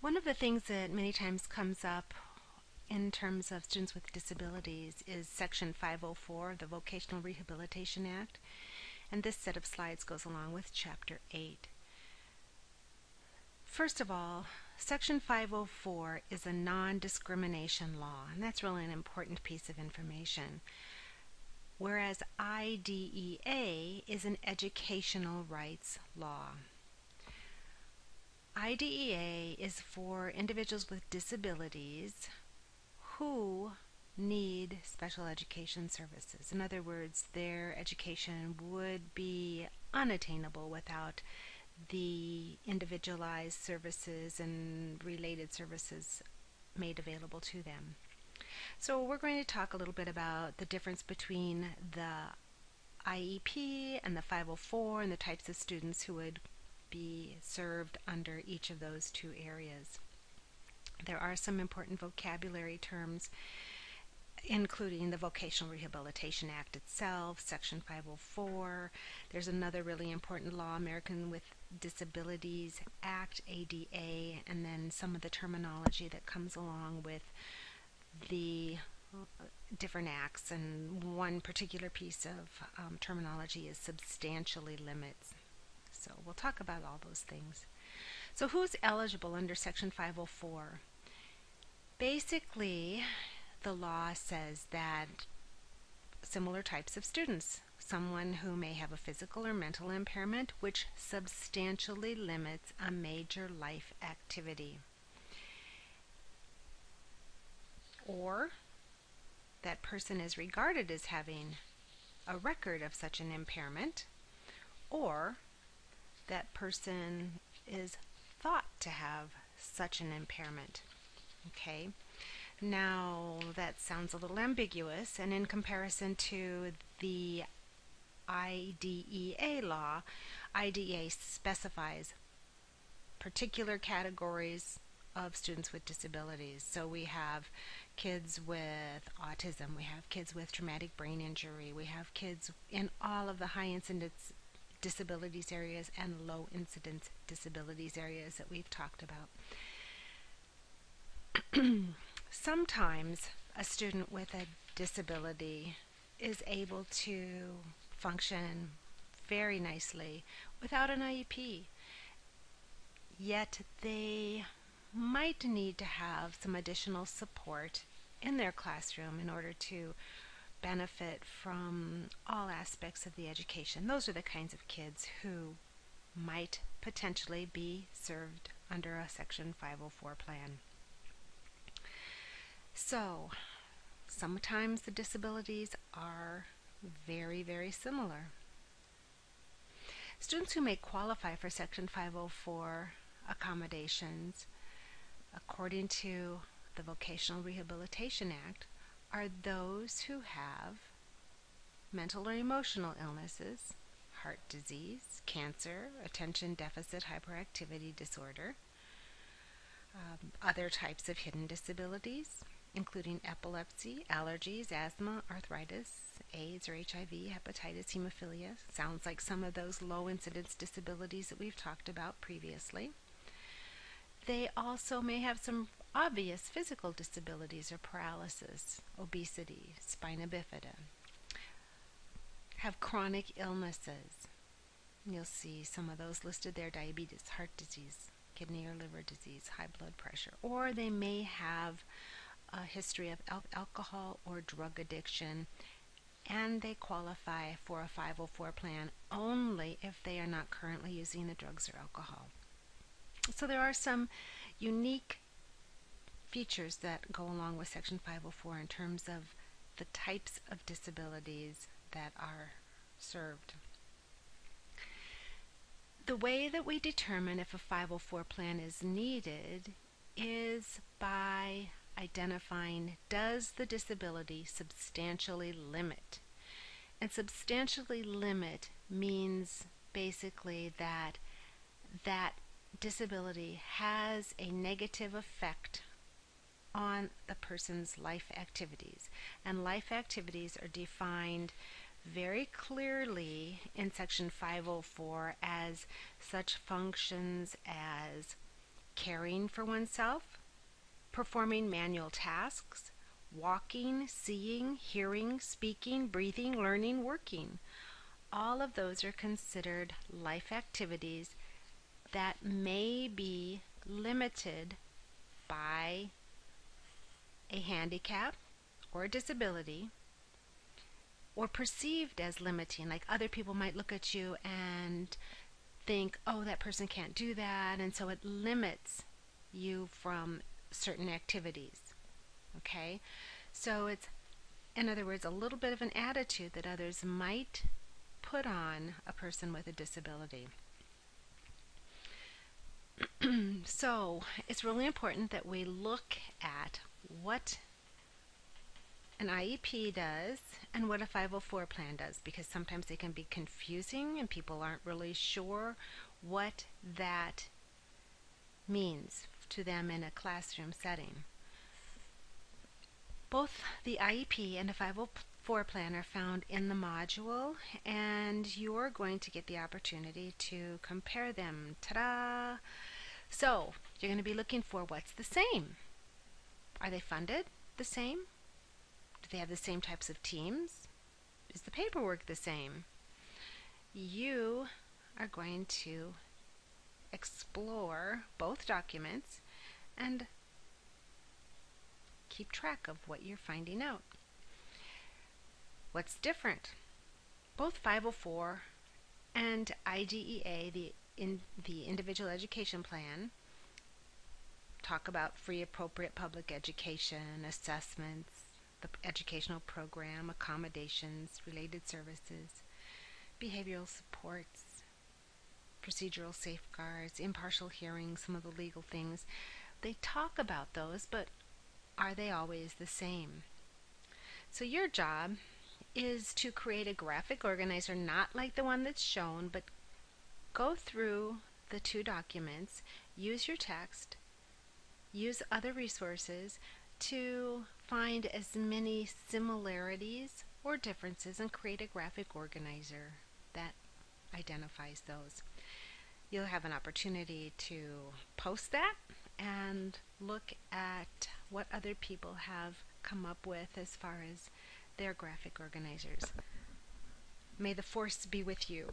One of the things that many times comes up in terms of students with disabilities is Section 504 of the Vocational Rehabilitation Act, and this set of slides goes along with Chapter 8. First of all, Section 504 is a non-discrimination law, and that's really an important piece of information. Whereas IDEA is an educational rights law. IDEA is for individuals with disabilities who need special education services. In other words, their education would be unattainable without the individualized services and related services made available to them. So we're going to talk a little bit about the difference between the IEP and the 504 and the types of students who would be served under each of those two areas. There are some important vocabulary terms, including the Vocational Rehabilitation Act itself, Section 504. There's another really important law, American with Disabilities Act, ADA, and then some of the terminology that comes along with the different acts, and one particular piece of terminology is substantially limits. So we'll talk about all those things. So who's eligible under Section 504? Basically, the law says that similar types of students, someone who may have a physical or mental impairment which substantially limits a major life activity, or that person is regarded as having a record of such an impairment, or that person is thought to have such an impairment. Okay, now that sounds a little ambiguous, and in comparison to the IDEA law, IDEA specifies particular categories of students with disabilities. So we have kids with autism, we have kids with traumatic brain injury, we have kids in all of the high incidence disabilities areas and low incidence disabilities areas that we've talked about. Sometimes a student with a disability is able to function very nicely without an IEP, yet they might need to have some additional support in their classroom in order to benefit from all aspects of the education. Those are the kinds of kids who might potentially be served under a Section 504 plan. So, sometimes the disabilities are very, very similar. Students who may qualify for Section 504 accommodations, according to the Vocational Rehabilitation Act, are those who have mental or emotional illnesses, heart disease, cancer, attention deficit hyperactivity disorder, other types of hidden disabilities, including epilepsy, allergies, asthma, arthritis, AIDS or HIV, hepatitis, hemophilia. Sounds like some of those low incidence disabilities that we've talked about previously. They also may have some obvious physical disabilities or paralysis, obesity, spina bifida, have chronic illnesses. You'll see some of those listed there: diabetes, heart disease, kidney or liver disease, high blood pressure. Or they may have a history of alcohol or drug addiction, and they qualify for a 504 plan only if they are not currently using the drugs or alcohol. So there are some unique features that go along with Section 504 in terms of the types of disabilities that are served. The way that we determine if a 504 plan is needed is by identifying, does the disability substantially limit? And substantially limit means basically that that disability has a negative effect on the person's life activities. And life activities are defined very clearly in Section 504 as such functions as caring for oneself, performing manual tasks, walking, seeing, hearing, speaking, breathing, learning, working. All of those are considered life activities that may be limited by a handicap or a disability, or perceived as limiting. Like other people might look at you and think, oh, that person can't do that, and so it limits you from certain activities. Okay? So it's, in other words, a little bit of an attitude that others might put on a person with a disability. So it's really important that we look at what an IEP does and what a 504 plan does, because sometimes they can be confusing and people aren't really sure what that means to them in a classroom setting. Both the IEP and the 504 plan are found in the module, and you're going to get the opportunity to compare them. Ta-da! So you're going to be looking for what's the same. Are they funded the same? Do they have the same types of teams? Is the paperwork the same? You are going to explore both documents and keep track of what you're finding out. What's different? Both 504 and IDEA, the Individual Education Plan, talk about free appropriate public education, assessments, the educational program, accommodations, related services, behavioral supports, procedural safeguards, impartial hearings, some of the legal things. They talk about those, but are they always the same? So your job is to create a graphic organizer, not like the one that's shown, but go through the two documents, use your text, use other resources to find as many similarities or differences and create a graphic organizer that identifies those. You'll have an opportunity to post that and look at what other people have come up with as far as their graphic organizers. May the force be with you.